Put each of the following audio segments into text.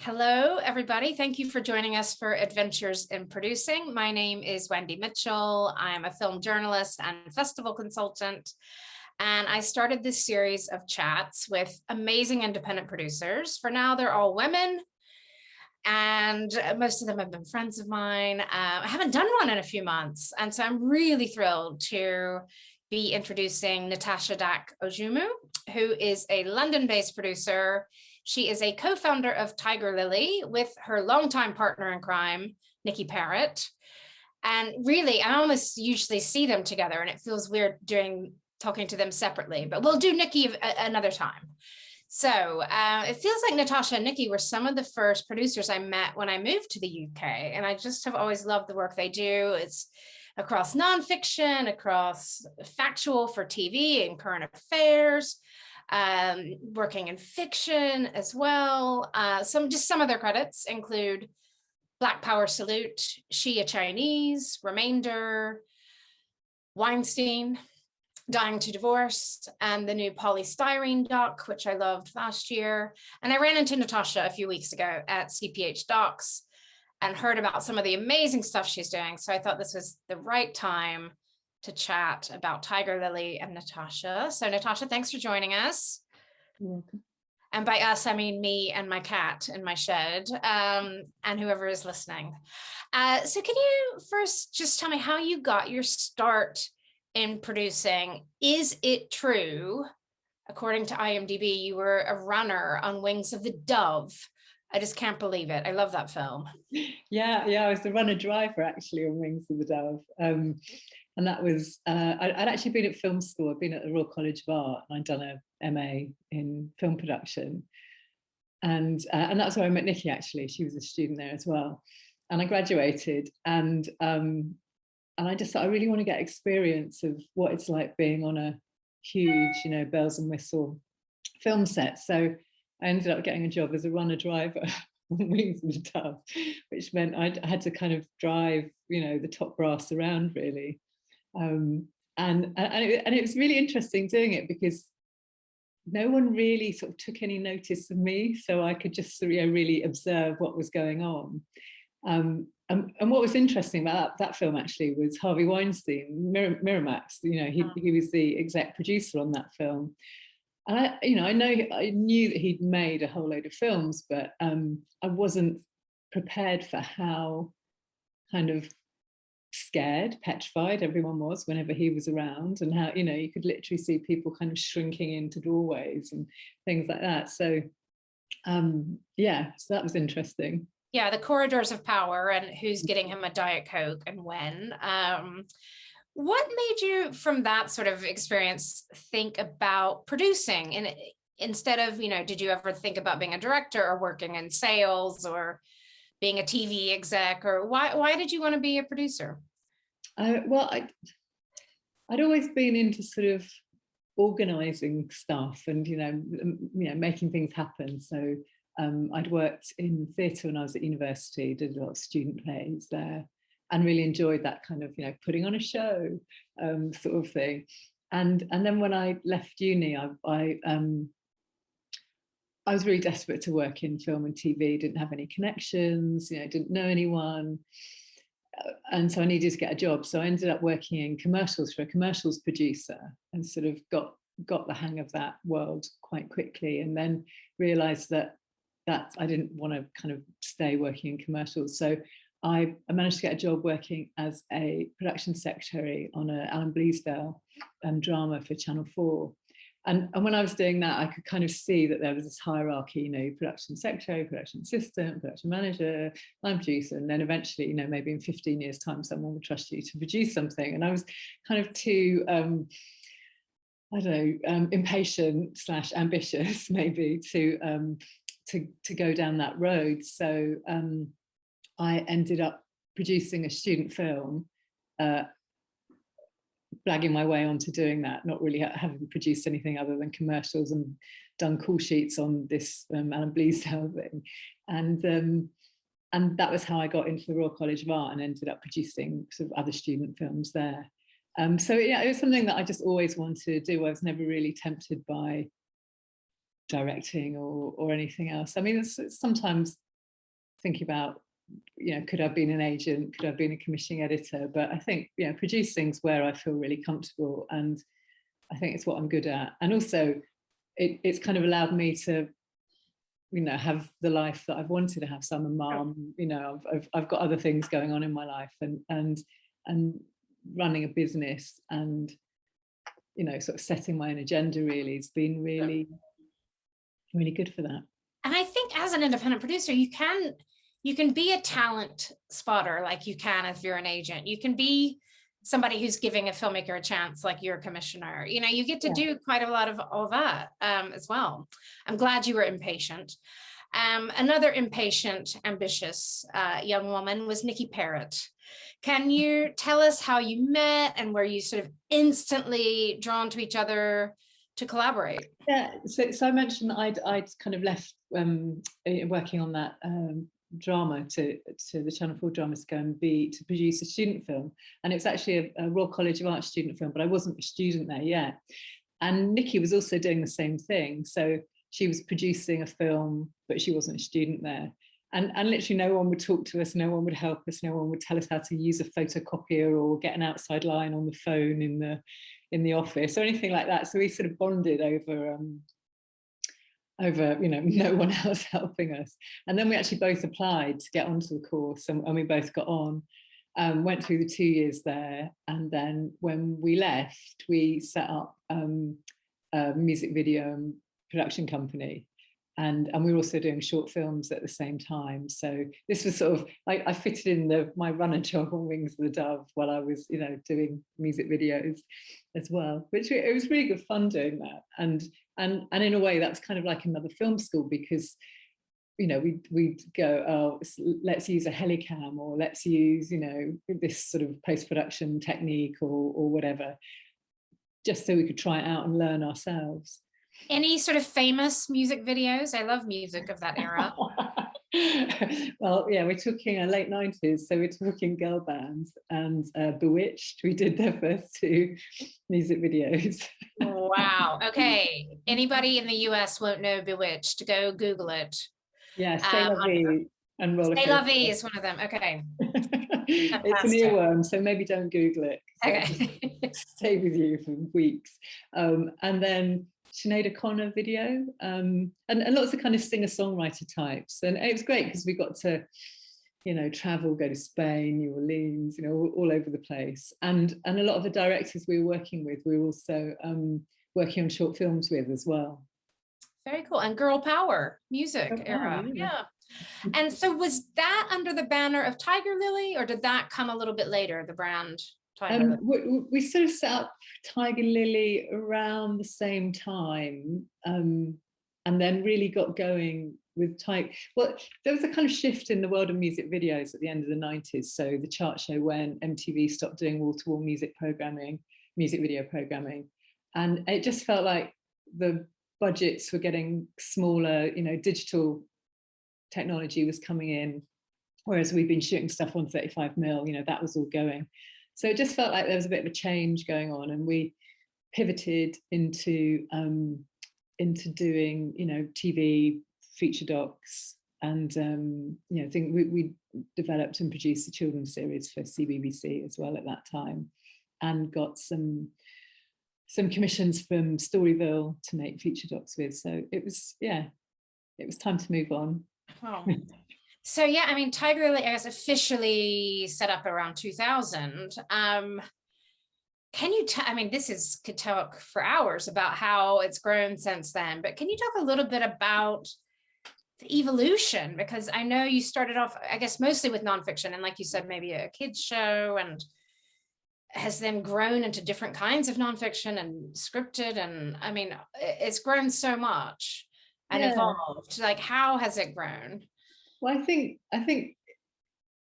Hello, everybody. Thank you for joining us for Adventures in Producing. My name is Wendy Mitchell. I'm a film journalist and festival consultant. And I started this series of chats with amazing independent producers. For now, they're all women, and most of them have been friends of mine. I haven't done one in a few months. And so I'm really thrilled to be introducing Natasha Dack, who is a London-based producer. She is a co-founder of Tigerlily with her longtime partner in crime, Nikki Parrott. And really, I almost usually see them together, and it feels weird talking to them separately, but we'll do Nikki another time. So it feels like Natasha and Nikki were some of the first producers I met when I moved to the UK, and I just have always loved the work they do. It's across nonfiction, across factual for TV and current affairs, working in fiction as well. Some of their credits include Black Power Salute, She a Chinese, Remainder, Weinstein, Dying to Divorce, and the new Styrene doc, which I loved last year. And I ran into Natasha a few weeks ago at CPH Docs and heard about some of the amazing stuff she's doing. So I thought this was the right time to chat about Tigerlily and Natasha. So Natasha, thanks for joining us. You're welcome. And by us, I mean me and my cat in my shed, and whoever is listening. So can you first just tell me how you got your start in producing? Is it true, according to IMDb, you were a runner on Wings of the Dove? I just can't believe it. I love that film. Yeah, I was the runner driver actually on Wings of the Dove. And that was, I'd actually been at film school. I'd been at the Royal College of Art, and I'd done a MA in film production. And that's where I met Nikki, actually. She was a student there as well. And I graduated, and I just thought I really want to get experience of what it's like being on a huge, bells and whistle film set. So I ended up getting a job as a runner driver on Wings of the Dove, which meant I had to kind of drive, the top brass around, really. And it was really interesting doing it because no one really sort of took any notice of me, so I could just really observe what was going on. And what was interesting about that film actually was Harvey Weinstein, Miramax. He was the exec producer on that film. And I knew that he'd made a whole load of films, but I wasn't prepared for how kind of scared, petrified everyone was whenever he was around, and how you could literally see people kind of shrinking into doorways and things like that. So so that was interesting. Yeah, the corridors of power and who's getting him a Diet Coke and when. What made you, from that sort of experience, think about producing? And instead of, did you ever think about being a director or working in sales or being a TV exec, or why did you want to be a producer? Well, I'd always been into sort of organizing stuff and making things happen. So I'd worked in theatre when I was at university, did a lot of student plays there, and really enjoyed that kind of putting on a show sort of thing. And then when I left uni, I was really desperate to work in film and TV. Didn't have any connections, didn't know anyone, and so I needed to get a job. So I ended up working in commercials for a commercials producer, and sort of got the hang of that world quite quickly, and then realised that I didn't want to kind of stay working in commercials. So I managed to get a job working as a production secretary on an Alan Bleasdale drama for Channel 4. And when I was doing that, I could kind of see that there was this hierarchy, production secretary, production assistant, production manager, line producer, and then eventually, maybe in 15 years' time, someone would trust you to produce something. And I was kind of too, impatient / ambitious, maybe, to go down that road. So I ended up producing a student film, blagging my way onto doing that, not really having produced anything other than commercials and done call sheets on this Alan Bleasdale thing. And that was how I got into the Royal College of Art and ended up producing sort of other student films there. So yeah, it was something that I just always wanted to do. I was never really tempted by directing or anything else. I mean, it's sometimes thinking about, could I have been an agent? Could I have been a commissioning editor? But I think, producing's where I feel really comfortable, and I think it's what I'm good at. And also, it's kind of allowed me to, have the life that I've wanted to have. So I'm a mum, I've got other things going on in my life, and running a business, and sort of setting my own agenda really has been really, really good for that. And I think as an independent producer, you can be a talent spotter like you can if you're an agent. You can be somebody who's giving a filmmaker a chance like you're a commissioner. You get to do quite a lot of all that as well. I'm glad you were impatient. Another impatient, ambitious young woman was Nikki Parrott. Can you tell us how you met and were you sort of instantly drawn to each other to collaborate? Yeah, so I mentioned I'd kind of left working on that drama to the Channel 4 drama to go and to produce a student film, and it was actually a Royal College of Art student film, but I wasn't a student there yet. And Nikki was also doing the same thing, so she was producing a film, but she wasn't a student there. And literally no one would talk to us, no one would help us, no one would tell us how to use a photocopier or get an outside line on the phone in the office or anything like that. So we sort of bonded over no one else helping us. And then we actually both applied to get onto the course, and we both got on, went through the 2 years there. And then when we left, we set up a music video and production company. And we were also doing short films at the same time. So this was sort of, I fitted in my runner job on Wings of the Dove while I was, doing music videos as well, which it was really good fun doing that. And in a way, that's kind of like another film school, because, we'd go, oh, let's use a helicam, or let's use, this sort of post-production technique or whatever, just so we could try it out and learn ourselves. Any sort of famous music videos? I love music of that era. Well, yeah, we're talking late 90s, so we're talking girl bands, and Bewitched. We did their first 2 music videos. Wow. Okay. Anybody in the US won't know Bewitched. Go Google it. Yeah, C'est La Vie and Roller Coaster. C'est La Vie is one of them. Okay. It's an earworm, so maybe don't Google it. Okay. Stay with you for weeks. And then Sinead O'Connor video, and lots of kind of singer-songwriter types. And it was great because we got to, travel, go to Spain, New Orleans, all over the place. And a lot of the directors we were working with, we were also working on short films with as well. Very cool. And girl power music era. Yeah. And so was that under the banner of Tigerlily, or did that come a little bit later, the brand? We sort of set up Tigerlily around the same time, and then really got going with well, there was a kind of shift in the world of music videos at the end of the 90s. So the chart show went, MTV stopped doing wall-to-wall music video programming, and it just felt like the budgets were getting smaller. Digital technology was coming in, whereas we've been shooting stuff on 35mm, that was all going. So it just felt like there was a bit of a change going on, and we pivoted into doing, TV, feature docs, and think we developed and produced a children's series for CBBC as well at that time, and got some commissions from Storyville to make feature docs with. So it was time to move on. Oh. So yeah, I mean, Tigerlily, I guess, officially set up around 2000. Can you I mean, could talk for hours about how it's grown since then, but can you talk a little bit about the evolution? Because I know you started off, I guess, mostly with nonfiction, and like you said, maybe a kids show, and has then grown into different kinds of nonfiction and scripted. And I mean, it's grown so much and evolved. Like, how has it grown? Well, I think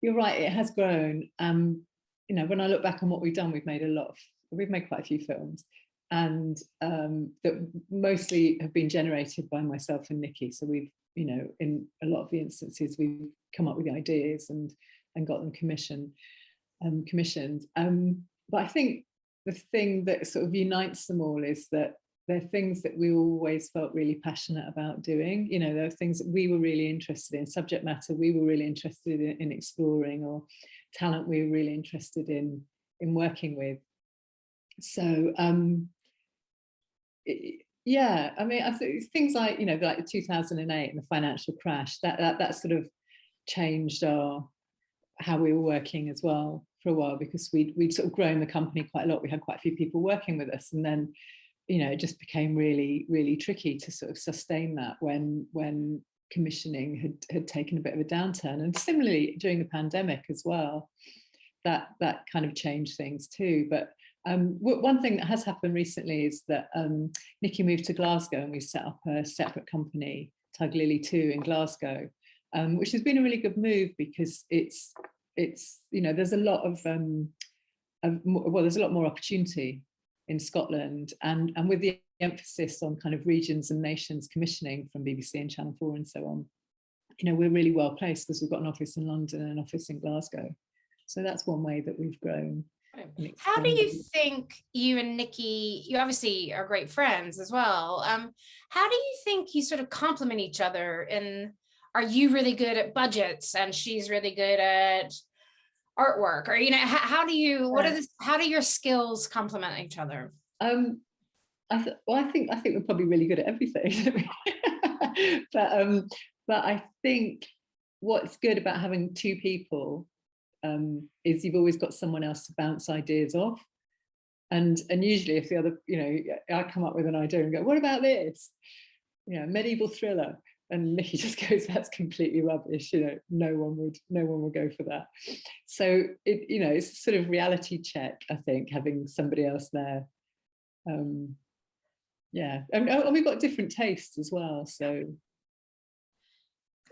you're right. It has grown. When I look back on what we've done, we've made quite a few films, and that mostly have been generated by myself and Nikki. So we've, in a lot of the instances, we've come up with the ideas and got them commissioned. But I think the thing that sort of unites them all is that they're things that we always felt really passionate about doing. You know, there are things that we were really interested in, subject matter we were really interested in exploring, or talent we were really interested in working with. So yeah, I mean, I think things like, you know, like the 2008 and the financial crash, that sort of changed how we were working as well for a while, because we'd sort of grown the company quite a lot. We had quite a few people working with us, and then, you know, it just became really, really tricky to sort of sustain that when commissioning had taken a bit of a downturn. And similarly during the pandemic as well, that kind of changed things too. But one thing that has happened recently is that Nikki moved to Glasgow, and we set up a separate company, Tigerlily 2, in Glasgow, which has been a really good move, because it's you know, there's a lot of well, there's a lot more opportunity in Scotland, and with the emphasis on kind of regions and nations commissioning from BBC and Channel 4 and so on, you know, we're really well placed because we've got an office in London and an office in Glasgow. So that's one way that we've grown. How do you think you and Nikki, you obviously are great friends as well. How do you think you sort of complement each other? And are you really good at budgets and she's really good at artwork? Or, you know, how do you, how do your skills complement each other? I think we're probably really good at everything. but I think what's good about having two people is you've always got someone else to bounce ideas off, and usually if the other, you know, I come up with an idea and go, what about this, you know, medieval thriller, and Nikki just goes, that's completely rubbish, you know, no one would go for that. So it, you know, it's sort of reality check, I think, having somebody else there. Yeah, and we've got different tastes as well, so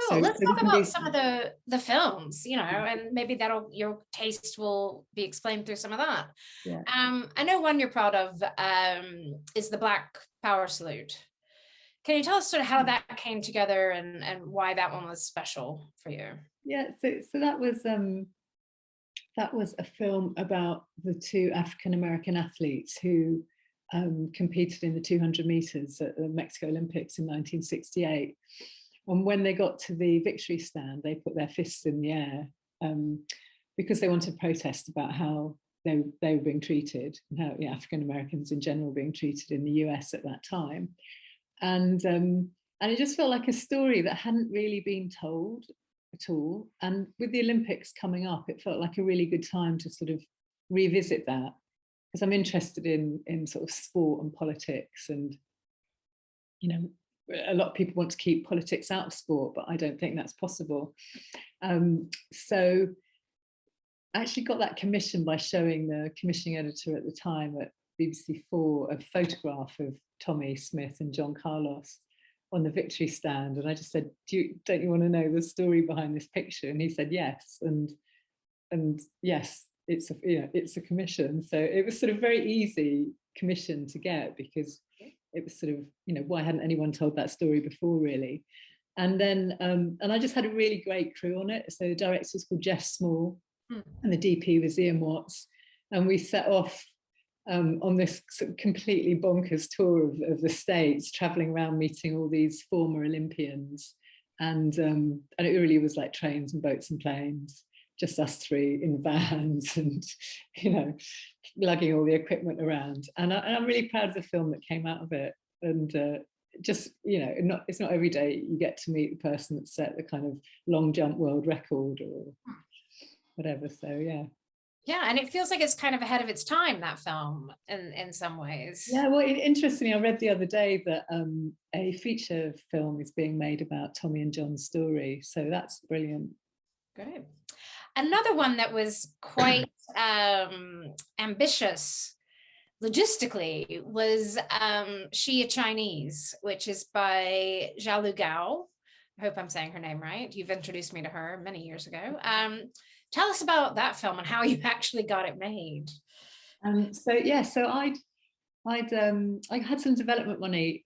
cool. Let's talk about some of the films, you know, and maybe your taste will be explained through some of that. Yeah. I know one you're proud of is the Black Power Salute. Can you tell us sort of how that came together and why that one was special for you? Yeah, so that was a film about the two African-American athletes who competed in the 200 meters at the Mexico Olympics in 1968. And when they got to the victory stand, they put their fists in the air because they wanted to protest about how they were being treated, and how, you know, African Americans in general were being treated in the US at that time. And it just felt like a story that hadn't really been told at all. And with the Olympics coming up, it felt like a really good time to sort of revisit that, because I'm interested in sort of sport and politics, and, you know, a lot of people want to keep politics out of sport, but I don't think that's possible. So I actually got that commission by showing the commissioning editor at the time at BBC4 a photograph of Tommy Smith and John Carlos on the victory stand, and I just said, don't you want to know the story behind this picture? And he said yes, and yes, it's a commission. So it was sort of very easy commission to get, because it was sort of, you know, why hadn't anyone told that story before, really? And then and I just had a really great crew on it. So the director was called Geoff Small, and the DP was Ian Watts, and we set off on this sort of completely bonkers tour of the States, traveling around meeting all these former Olympians, and it really was like trains and boats and planes, just us three in vans, and, you know, lugging all the equipment around. And I'm really proud of the film that came out of it. And just, you know, it's not every day you get to meet the person that set the kind of long jump world record or whatever. So yeah. Yeah, and it feels like it's kind of ahead of its time, that film, in some ways. Yeah, well, interestingly, I read the other day that a feature film is being made about Tommy and John's story. So that's brilliant. Great. Another one that was quite ambitious logistically was She a Chinese, which is by Xiaolu Guo. I hope I'm saying her name right. You've introduced me to her many years ago. Tell us about that film and how you actually got it made. So I had some development money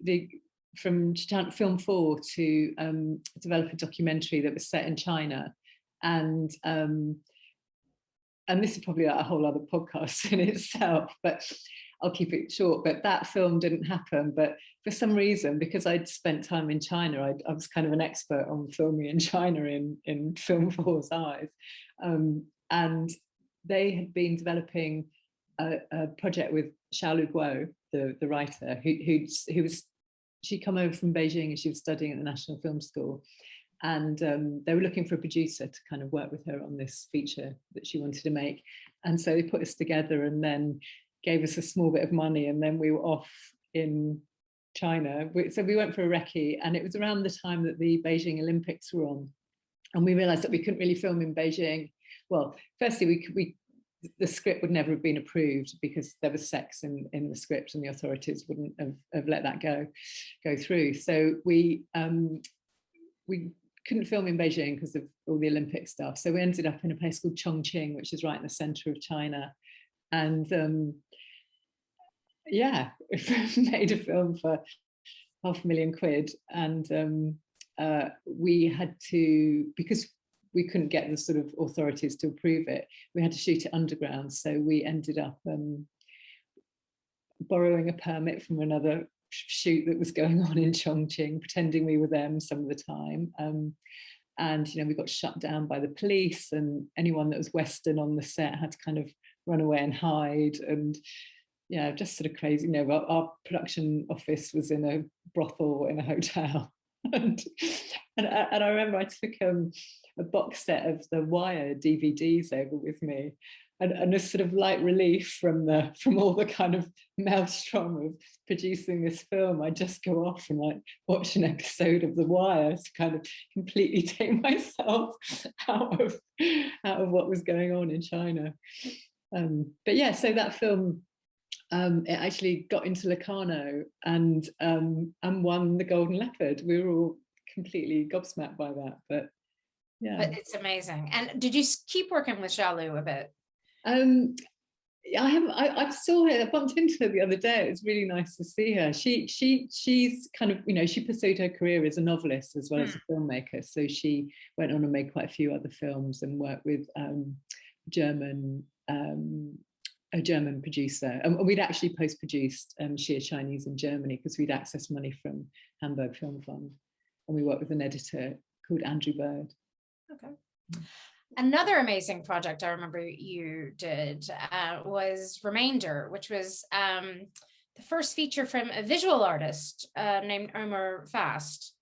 from Film 4 to develop a documentary that was set in China, and this is probably a whole other podcast in itself. But I'll keep it short. But that film didn't happen. But for some reason, because I'd spent time in China, I was kind of an expert on filming in China in Film Four's eyes. And they had been developing a project with Xiaolu Guo, the writer, she'd come over from Beijing and she was studying at the National Film School. And they were looking for a producer to kind of work with her on this feature that she wanted to make. And so they put us together and then gave us a small bit of money, and then we were off in China. So we went for a recce, and it was around the time that the Beijing Olympics were on. And we realized that we couldn't really film in Beijing. Well, firstly, the script would never have been approved because there was sex in the script, and the authorities wouldn't have let that go through. So we couldn't film in Beijing because of all the Olympic stuff. So we ended up in a place called Chongqing, which is right in the center of China. And yeah, we made a film for £500,000. And we had to, because we couldn't get the sort of authorities to approve it, we had to shoot it underground. So we ended up borrowing a permit from another shoot that was going on in Chongqing, pretending we were them some of the time. And, you know, we got shut down by the police, and anyone that was Western on the set had to kind of run away and hide. And yeah, just sort of crazy. You know, our production office was in a brothel in a hotel. And I remember I took a box set of the Wire DVDs over with me, and a sort of light relief from all the kind of maelstrom of producing this film. I just go off and like watch an episode of The Wire to kind of completely take myself out of what was going on in China. But yeah, so that film, it actually got into Locarno and won the Golden Leopard. We were all completely gobsmacked by that, but yeah. But it's amazing. And did you keep working with Xiaolu a bit? I saw her, I bumped into her the other day. It was really nice to see her. She's kind of, you know, she pursued her career as a novelist as well as a filmmaker. So she went on and made quite a few other films and worked with a German producer. And we'd actually post-produced Sheer Chinese in Germany because we'd accessed money from Hamburg Film Fund. And we worked with an editor called Andrew Bird. Okay. Another amazing project I remember you did was Remainder, which was the first feature from a visual artist named Omer Fast,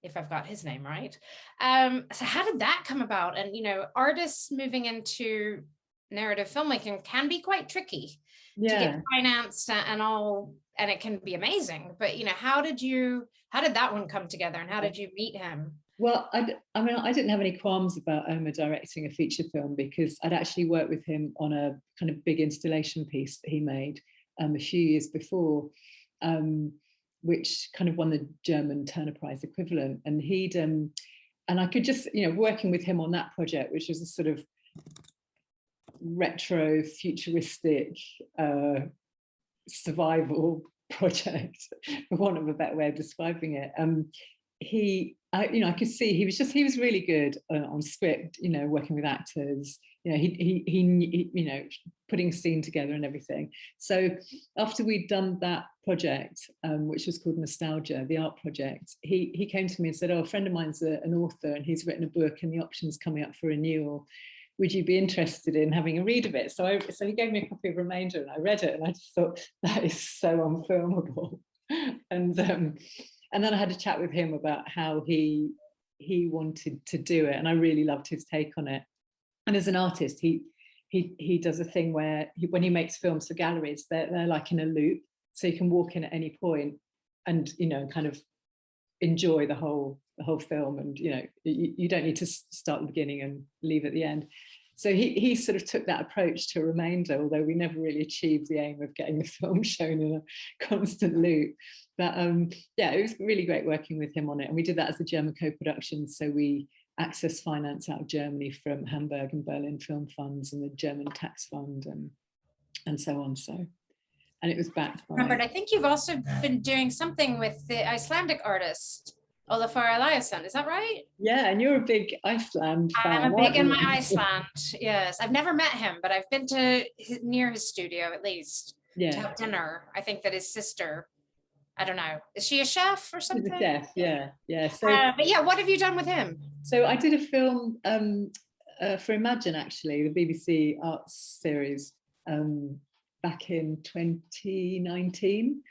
if I've got his name right. So how did that come about? And, you know, artists moving into narrative filmmaking can be quite tricky to get financed and all, and it can be amazing. But, you know, how did that one come together, and how did you meet him? Well, I mean, I didn't have any qualms about Omer directing a feature film because I'd actually worked with him on a kind of big installation piece that he made a few years before, which kind of won the German Turner Prize equivalent. And and I could just, you know, working with him on that project, which was a sort of retro, futuristic survival project, for want of a better way of describing it. I could see he was really good on script, you know, working with actors, you know, he you know, putting a scene together and everything. So after we'd done that project, which was called Nostalgia, the art project, he came to me and said, oh, a friend of mine's an author and he's written a book and the option's coming up for renewal. Would you be interested in having a read of it? So he gave me a copy of Remainder and I read it and I just thought, that is so unfilmable. And then I had a chat with him about how he wanted to do it, and I really loved his take on it. And as an artist, he does a thing where when he makes films for galleries, they're like in a loop, so you can walk in at any point and, you know, kind of enjoy the whole film, and, you know, you don't need to start at the beginning and leave at the end. So he sort of took that approach to Remainder, although we never really achieved the aim of getting the film shown in a constant loop. But yeah, it was really great working with him on it. And we did that as a German co-production. So we accessed finance out of Germany from Hamburg and Berlin film funds and the German tax fund and so on. So, and it was backed by... Robert, I think you've also been doing something with the Icelandic artist, Olafur Eliasson, is that right? Yeah, and you're a big Iceland fan. I'm a big in my Iceland, yes. I've never met him, but I've been to near his studio at least. to have dinner. I think that his sister, I don't know, is she a chef or something? He's a chef, yeah. So, but yeah, what have you done with him? So I did a film for Imagine, actually, the BBC Arts series, back in 2019,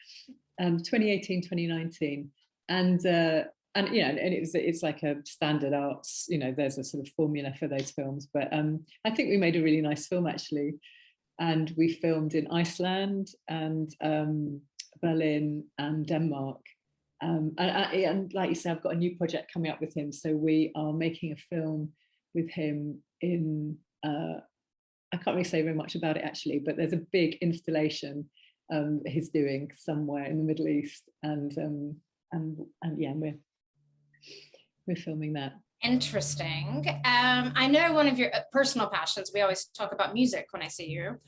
2018, 2019, and you know, and it's like a standard arts, you know, there's a sort of formula for those films, but I think we made a really nice film, actually, and we filmed in Iceland and Berlin and Denmark. And like you say, I've got a new project coming up with him, so we are making a film with him in I can't really say very much about it, actually, but there's a big installation he's doing somewhere in the Middle East, and yeah, we're filming that. Interesting. I know one of your personal passions, we always talk about music when I see you,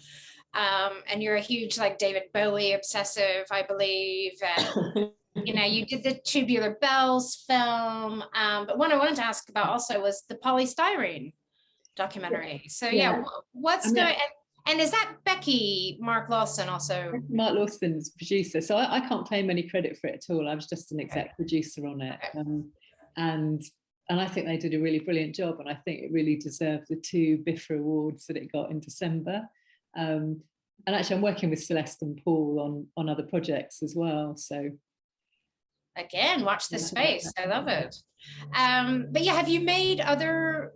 and you're a huge like David Bowie obsessive, I believe, and you know, you did the Tubular Bells film, but one I wanted to ask about also was the Polystyrene documentary. So yeah, what's going, and is that Becky Mark Lawson also? Mark Lawson's producer, so I can't claim any credit for it at all. I was just an exec producer on it, and I think they did a really brilliant job, and I think it really deserved the 2 BIFA awards that it got in December. And actually, I'm working with Celeste and Paul on other projects as well. So again, watch this space. I love it. But yeah, have you made other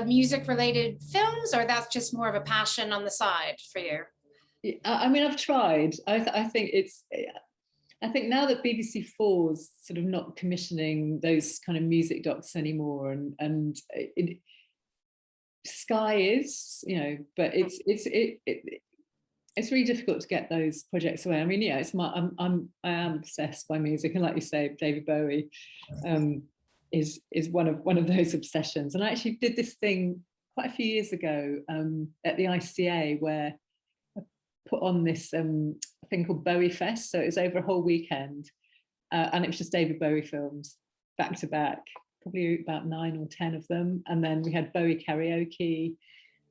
music-related films, or that's just more of a passion on the side for you? I mean, I've tried. I think now that BBC 4's sort of not commissioning those kind of music docs anymore, and Sky is, you know, but it's really difficult to get those projects away. I mean, yeah, I am obsessed by music, and like you say, David Bowie is one of those obsessions. And I actually did this thing quite a few years ago at the ICA, where I put on this thing called Bowie Fest. So it was over a whole weekend, and it was just David Bowie films back to back, probably about 9 or 10 of them. And then we had Bowie karaoke.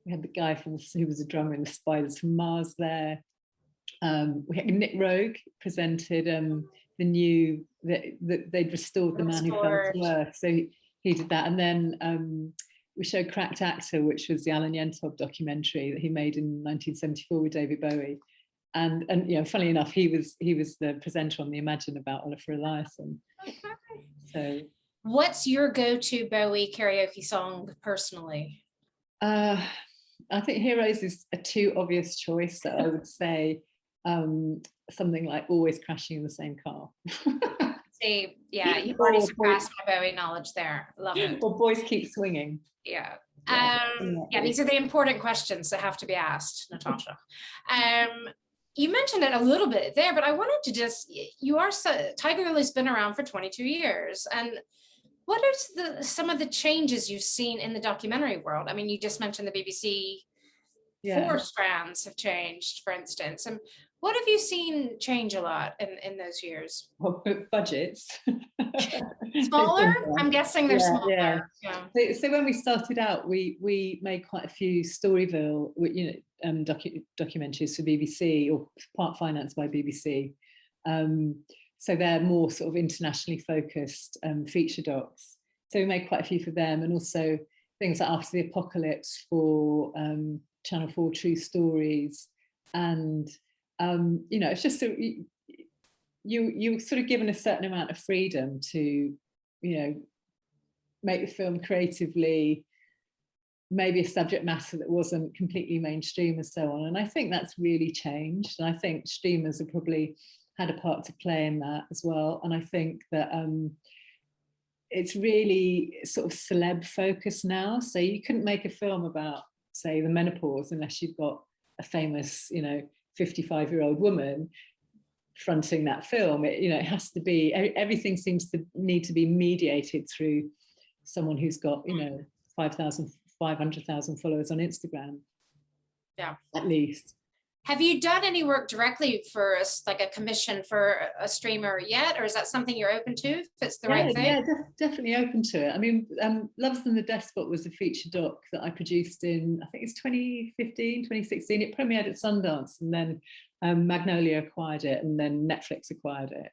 We had the guy who was a drummer in the Spiders from Mars there. We had Nick Rogue presented the new, they'd restored The Man Who Fell to Earth. So he did that. And then we showed Cracked Actor, which was the Alan Yentov documentary that he made in 1974 with David Bowie. And you know, funnily enough, he was the presenter on the Imagine about Oliver Eliasson. Okay. So, what's your go-to Bowie karaoke song personally? I think Heroes is a too obvious choice, so I would say something like Always Crashing in the Same Car. See, yeah, you've already surpassed my Bowie knowledge there. Love it. Or Boys Keep Swinging. Yeah. Yeah, these are the important questions that have to be asked, Natasha. You mentioned it a little bit there, but I wanted to just, Tigerlily's been around for 22 years. And what are some of the changes you've seen in the documentary world? I mean, you just mentioned the BBC 4 strands have changed, for instance. And what have you seen change a lot in those years? Well, budgets. Smaller? I'm guessing they're smaller. Yeah. So when we started out, we made quite a few Storyville, documentaries for BBC, or part financed by BBC. So they're more sort of internationally focused feature docs. So we made quite a few for them, and also things like After the Apocalypse for Channel 4 True Stories. And you know, it's just you were sort of given a certain amount of freedom to, you know, make the film creatively, maybe a subject matter that wasn't completely mainstream and so on. And I think that's really changed. And I think streamers have probably had a part to play in that as well. And I think that it's really sort of celeb focused now. So you couldn't make a film about, say, the menopause unless you've got a famous, you know, 55-year-old woman fronting that film. It has to be, everything seems to need to be mediated through someone who's got, you know, 500,000 followers on Instagram. Yeah, at least. Have you done any work directly for like a commission for a streamer yet, or is that something you're open to if it's the right thing? Yeah, definitely open to it. I mean, Loves and the Despot was a feature doc that I produced in, I think it's 2015, 2016. It premiered at Sundance, and then Magnolia acquired it, and then Netflix acquired it.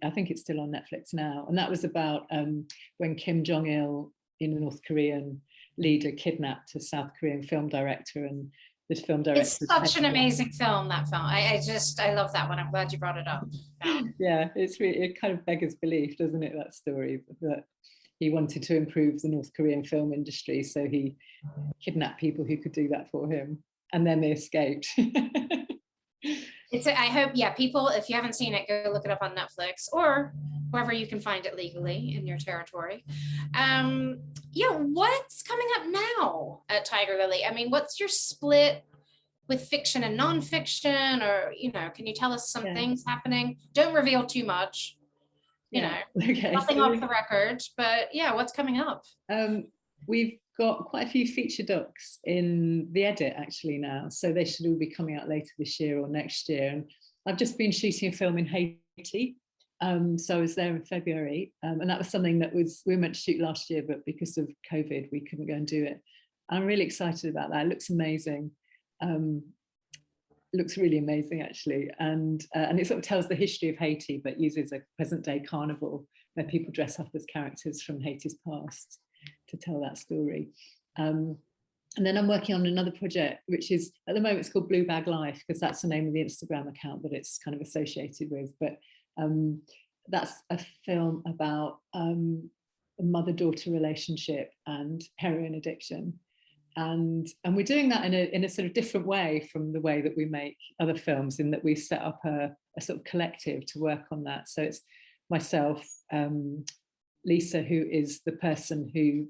I think it's still on Netflix now. And that was about when Kim Jong-il, the North Korean leader, kidnapped a South Korean film director, and this film director. It's such an amazing film, that film. I love that one. I'm glad you brought it up. Yeah, it kind of beggars belief, doesn't it, that story, that he wanted to improve the North Korean film industry, so he kidnapped people who could do that for him, and then they escaped. I hope, yeah, people, if you haven't seen it, go look it up on Netflix or wherever you can find it legally in your territory. Yeah, what's coming up now at Tigerlily? I mean, what's your split with fiction and nonfiction? Or, can you tell us some things happening? Don't reveal too much, okay, nothing off the record, but yeah, what's coming up? We've got quite a few feature docs in the edit actually now, so they should all be coming out later this year or next year. And I've just been shooting a film in Haiti, so I was there in February, and that was something that we were meant to shoot last year, but because of COVID we couldn't go and do it. I'm really excited about that. It looks amazing. Looks really amazing actually, and it sort of tells the history of Haiti, but uses a present day carnival where people dress up as characters from Haiti's past to tell that story. And then I'm working on another project, which is, at the moment it's called Blue Bag Life, because that's the name of the Instagram account that it's kind of associated with. But that's a film about a mother-daughter relationship and heroin addiction. And we're doing that in a sort of different way from the way that we make other films, in that we've set up a sort of collective to work on that. So it's myself, Lisa, who is the person who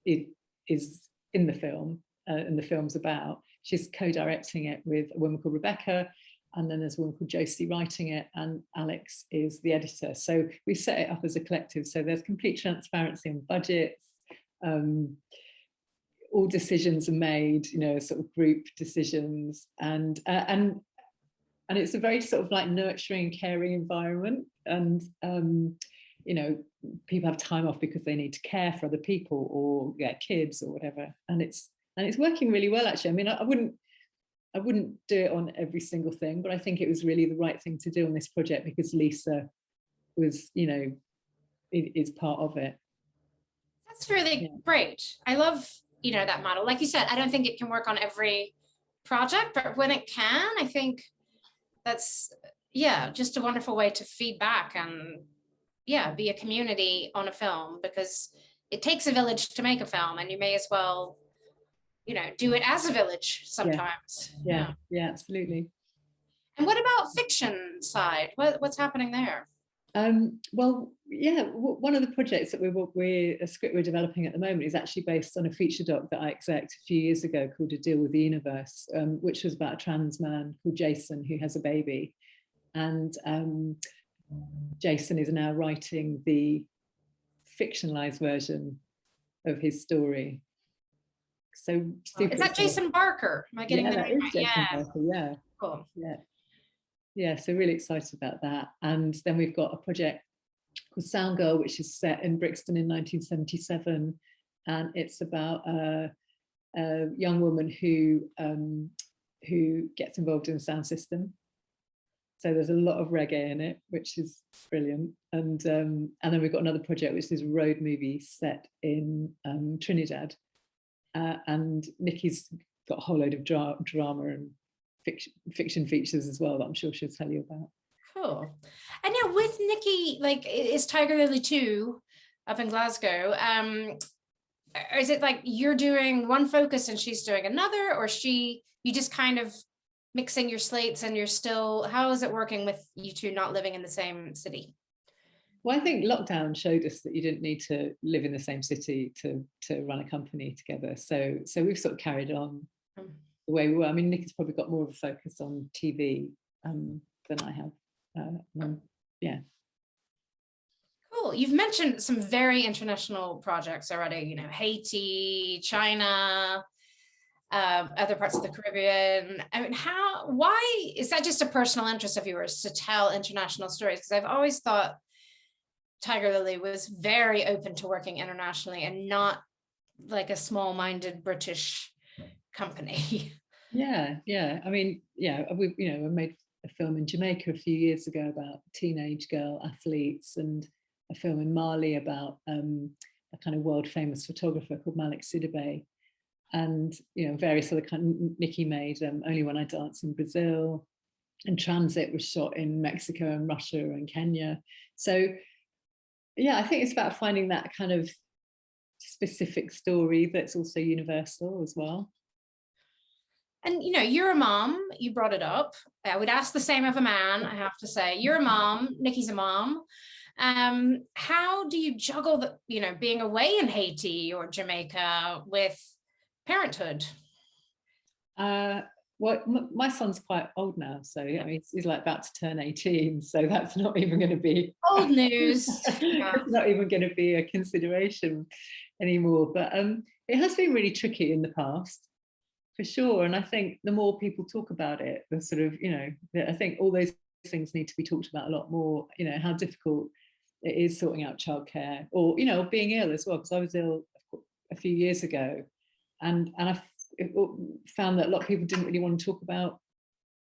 is in the film and the film's about. She's co-directing it with a woman called Rebecca, and then there's a woman called Josie writing it, and Alex is the editor. So we set it up as a collective, so there's complete transparency on budgets. All decisions are made, sort of group decisions, and it's a very sort of like nurturing, caring environment. And people have time off because they need to care for other people or get kids or whatever, and it's working really well actually. I mean, I wouldn't do it on every single thing, but I think it was really the right thing to do on this project because Lisa was, is part of it. That's really great. I love, that model. Like you said, I don't think it can work on every project, but when it can, I think that's, just a wonderful way to feed back and be a community on a film, because it takes a village to make a film, and you may as well, do it as a village sometimes. Yeah, absolutely. And what about fiction side? What's happening there? Well, one of the projects that a script we're developing at the moment is actually based on a feature doc that I exec'd a few years ago called A Deal with the Universe, which was about a trans man called Jason who has a baby. And Jason is now writing the fictionalized version of his story. So is that Jason Barker? Am I getting that right? Jason Barker, yeah. Cool. Yeah, so really excited about that. And then we've got a project called Sound Girl, which is set in Brixton in 1977, and it's about a young woman who gets involved in the sound system. So there's a lot of reggae in it, which is brilliant. And then we've got another project, which is a road movie set in Trinidad. And Nikki's got a whole load of drama and fiction features as well that I'm sure she'll tell you about. Cool. And with Nikki, like, is Tigerlily 2 up in Glasgow? Or is it like you're doing one focus and she's doing another, or you just kind of mixing your slates and you're still, how is it working with you two not living in the same city? Well, I think lockdown showed us that you didn't need to live in the same city to run a company together. So we've sort of carried on the way we were. I mean, Nikki's probably got more of a focus on TV than I have. Cool. You've mentioned some very international projects already, Haiti, China, other parts of the Caribbean. I mean, why is that just a personal interest of yours to tell international stories? Because I've always thought Tigerlily was very open to working internationally and not like a small-minded British company. Yeah. I mean, yeah, we made a film in Jamaica a few years ago about teenage girl athletes, and a film in Mali about a kind of world famous photographer called Malik Sidibe, and various other Nikki made Only When I Dance in Brazil, and Transit was shot in Mexico and Russia and Kenya. So yeah, I think it's about finding that kind of specific story that's also universal as well. And you're a mom, you brought it up. I would ask the same of a man, I have to say. You're a mom, Nikki's a mom. How do you juggle the, being away in Haiti or Jamaica with parenthood? Well, my son's quite old now, so he's like about to turn 18, so that's not even going to be old news. It's not even going to be a consideration anymore. But it has been really tricky in the past, for sure. And I think the more people talk about it, the sort of, I think all those things need to be talked about a lot more. How difficult it is sorting out childcare, or being ill as well, because I was ill a few years ago, and I found that a lot of people didn't really want to talk about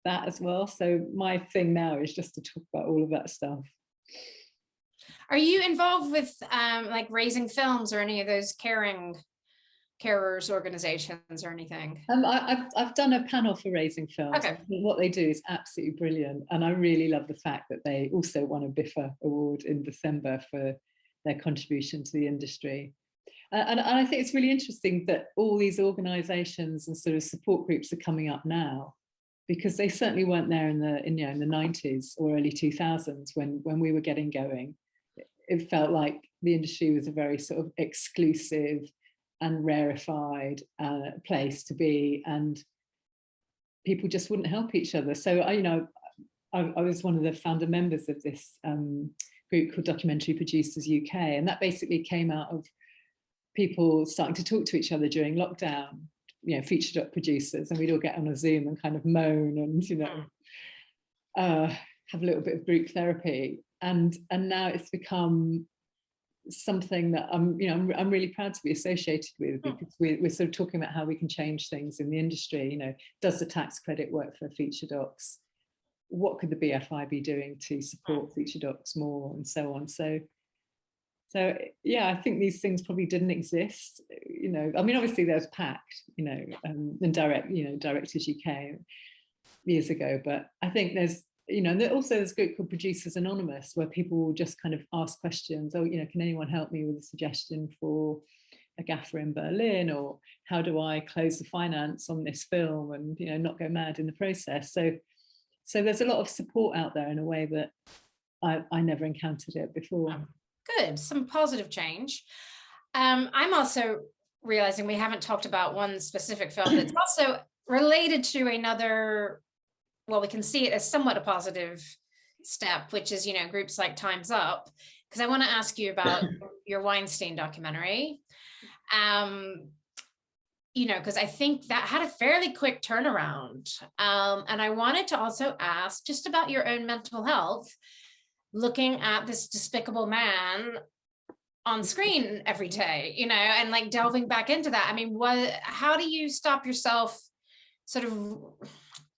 that as well. So my thing now is just to talk about all of that stuff. Are you involved with like raising films or any of those carers organizations or anything? I've done a panel for Raising Films. Okay. What they do is absolutely brilliant, and I really love the fact that they also won a BIFA award in December for their contribution to the industry. And I think it's really interesting that all these organisations and sort of support groups are coming up now, because they certainly weren't there in the 90s or early 2000s when we were getting going. It felt like the industry was a very sort of exclusive and rarefied place to be, and people just wouldn't help each other. So I was one of the founder members of this group called Documentary Producers UK, and that basically came out of people starting to talk to each other during lockdown, feature doc producers, and we'd all get on a Zoom and kind of moan and have a little bit of group therapy, and now it's become something that I'm really proud to be associated with, because we're sort of talking about how we can change things in the industry. Does the tax credit work for feature docs? What could the BFI be doing to support feature docs more, and so on. So yeah, I think these things probably didn't exist. Obviously there was PACT, and Directors UK years ago, but I think there's there's a group called Producers Anonymous, where people will just kind of ask questions. Can anyone help me with a suggestion for a gaffer in Berlin, or how do I close the finance on this film and not go mad in the process? So there's a lot of support out there in a way that I never encountered it before. Good, some positive change. I'm also realizing we haven't talked about one specific film that's also related to another, well, we can see it as somewhat a positive step, which is, groups like Time's Up, because I want to ask you about your Weinstein documentary. Because I think that had a fairly quick turnaround. And I wanted to also ask just about your own mental health, looking at this despicable man on screen every day, and like delving back into that. I mean, how do you stop yourself sort of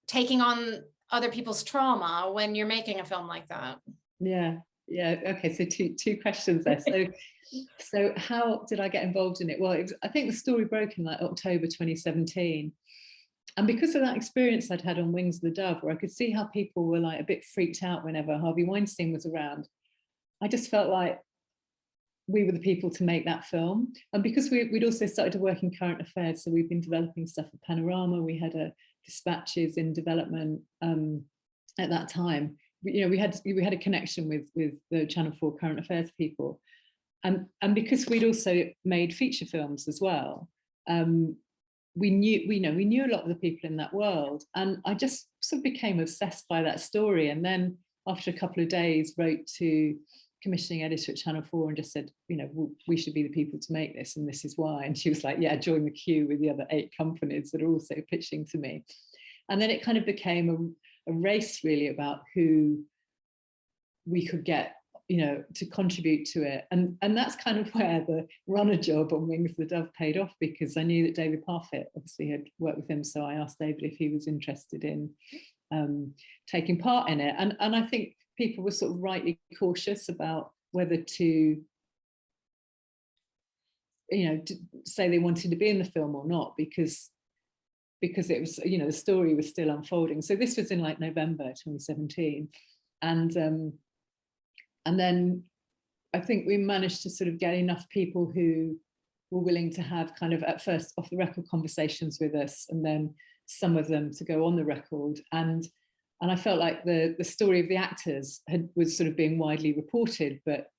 taking on other people's trauma when you're making a film like that? Yeah. Okay, so two questions there. So how did I get involved in it? Well, I think the story broke in like October 2017. And because of that experience I'd had on Wings of the Dove, where I could see how people were like a bit freaked out whenever Harvey Weinstein was around, I just felt like we were the people to make that film. And because we'd also started to work in current affairs, so we've been developing stuff for Panorama. We had a Dispatches in development at that time. We had a connection with the Channel 4 current affairs people, and because we'd also made feature films as well. We knew a lot of the people in that world, and I just sort of became obsessed by that story. And then after a couple of days, wrote to commissioning editor at Channel 4 and just said, we should be the people to make this, and this is why. And she was like, yeah, join the queue with the other 8 companies that are also pitching to me. And then it kind of became a race really about who we could get you know, to contribute to it. And that's kind of where the runner job on Wings of the Dove paid off, because I knew that David Parfitt obviously had worked with him. So I asked David if he was interested in taking part in it. And I think people were sort of rightly cautious about whether to, you know, to say they wanted to be in the film or not, because it was, you know, the story was still unfolding. So this was in like November 2017. And then I think we managed to sort of get enough people who were willing to have kind of at first off the record conversations with us, and then some of them to go on the record. And I felt like the story of the actors was sort of being widely reported, but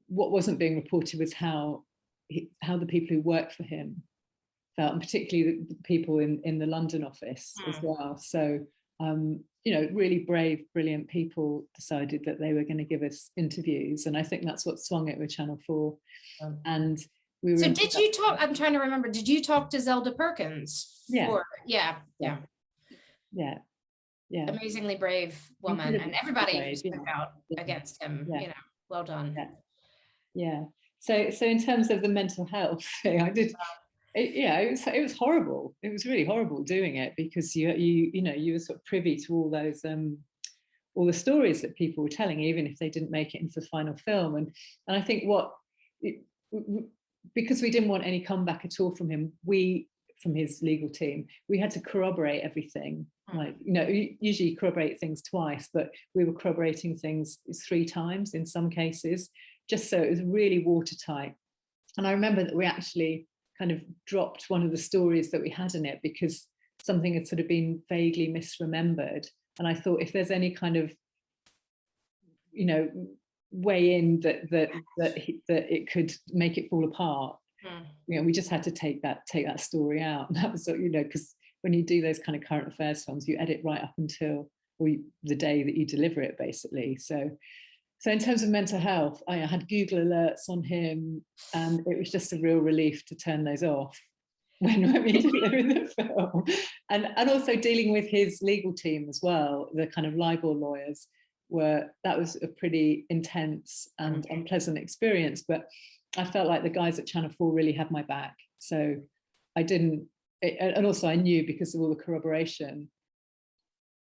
what wasn't being reported was how the people who worked for him felt, and particularly the people in the London office as well. So you know, really brave, brilliant people decided that they were going to give us interviews, and I think that's what swung it with Channel 4. And we were. So did you talk? I'm trying to remember. Did you talk to Zelda Perkins? Yeah. Yeah. Amazingly brave woman, and everybody spoke out against him. You know, well done. Yeah. So in terms of the mental health thing, I did. It was horrible. It was really horrible doing it, because you know, you were sort of privy to all those all the stories that people were telling, even if they didn't make it into the final film. And I think because we didn't want any comeback at all from him, from his legal team, we had to corroborate everything. Like, you know, usually you corroborate things twice, but we were corroborating things 3 times in some cases, just so it was really watertight. And I remember that we actually kind of dropped one of the stories that we had in it because something had sort of been vaguely misremembered. And I thought, if there's any kind of, you know, way in that it could make it fall apart, you know, we just had to take that story out. And that was, you know, because when you do those kind of current affairs films, you edit right up until the day that you deliver it, basically. So in terms of mental health, I had Google alerts on him, and it was just a real relief to turn those off when we delivered the film. And also dealing with his legal team as well, the kind of libel lawyers, that was a pretty intense and unpleasant experience. But I felt like the guys at Channel 4 really had my back. So I didn't, and also I knew, because of all the corroboration,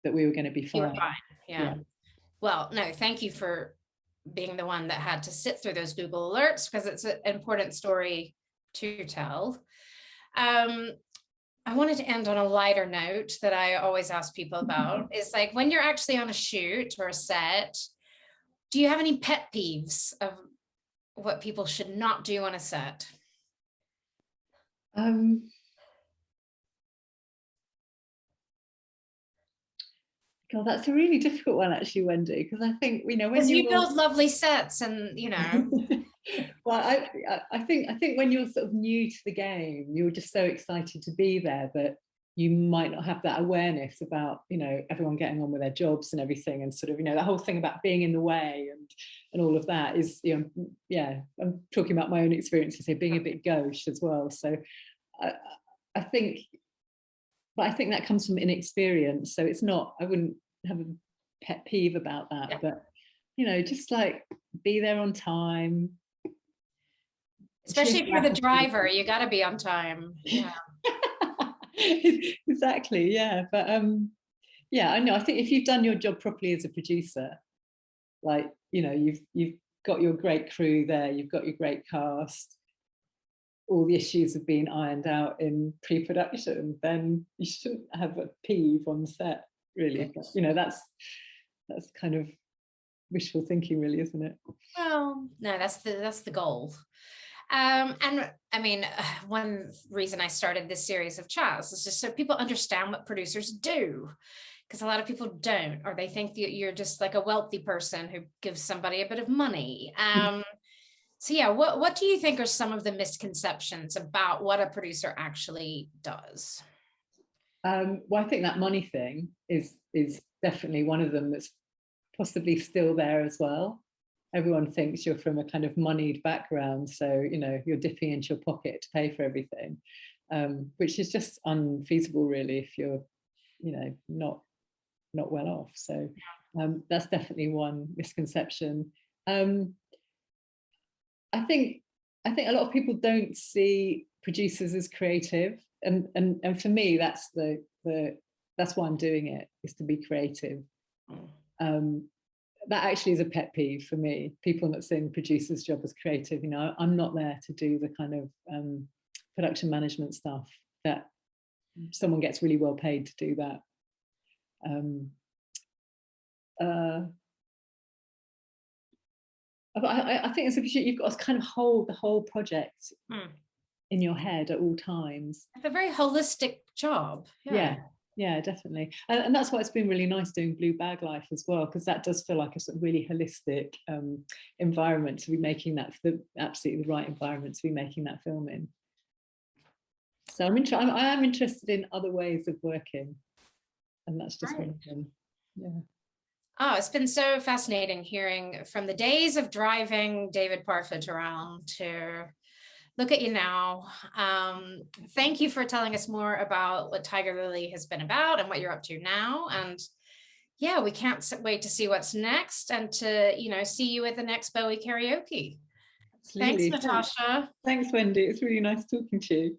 that we were going to be fine. You were fine. Yeah. Well, no, thank you for being the one that had to sit through those Google alerts, because it's an important story to tell. I wanted to end on a lighter note that I always ask people about, is like, when you're actually on a shoot or a set, do you have any pet peeves of what people should not do on a set? God, that's a really difficult one, actually, Wendy, because I think, you know, when you build lovely sets, and you know. Well, I think when you're sort of new to the game, you're just so excited to be there that you might not have that awareness about, you know, everyone getting on with their jobs and everything, and sort of, you know, the whole thing about being in the way and all of that is, you know, yeah, I'm talking about my own experiences here, being a bit gauche as well. So I think that comes from inexperience. So it's not, I wouldn't have a pet peeve about that, but, you know, just like be there on time. Especially if you're the driver, you got to be on time. Yeah. Exactly. Yeah. But yeah, I know. I think if you've done your job properly as a producer, like, you know, you've got your great crew there, you've got your great cast, all the issues have been ironed out in pre-production, then you shouldn't have a peeve on set, really. But, you know, that's kind of wishful thinking, really, isn't it? Well, no, that's the goal. And I mean, one reason I started this series of chats is just so people understand what producers do, because a lot of people don't, or they think that you're just like a wealthy person who gives somebody a bit of money. So yeah, what do you think are some of the misconceptions about what a producer actually does? Well, I think that money thing is definitely one of them that's possibly still there as well. Everyone thinks you're from a kind of moneyed background, so, you know, you're dipping into your pocket to pay for everything, which is just unfeasible, really, if you're, you know, not well off. So That's definitely one misconception. I think a lot of people don't see producers as creative, and for me, that's that's why I'm doing it, is to be creative. That actually is a pet peeve for me. People not seeing producers' job as creative. You know, I'm not there to do the kind of production management stuff that someone gets really well paid to do that. I think it's because you've got to kind of hold the whole project in your head at all times. It's a very holistic job. Yeah, definitely. And that's why it's been really nice doing Blue Bag Life as well, because that does feel like a sort of really holistic environment to be making that, absolutely the right environment to be making that film in. So I am interested in other ways of working, and that's just one of them. Yeah. Oh, it's been so fascinating hearing from the days of driving David Parfit around to look at you now. Thank you for telling us more about what Tigerlily has been about and what you're up to now. And yeah, we can't wait to see what's next and to, you know, see you at the next Bowie karaoke. Absolutely. Thanks, Natasha. Thanks, Wendy. It's really nice talking to you.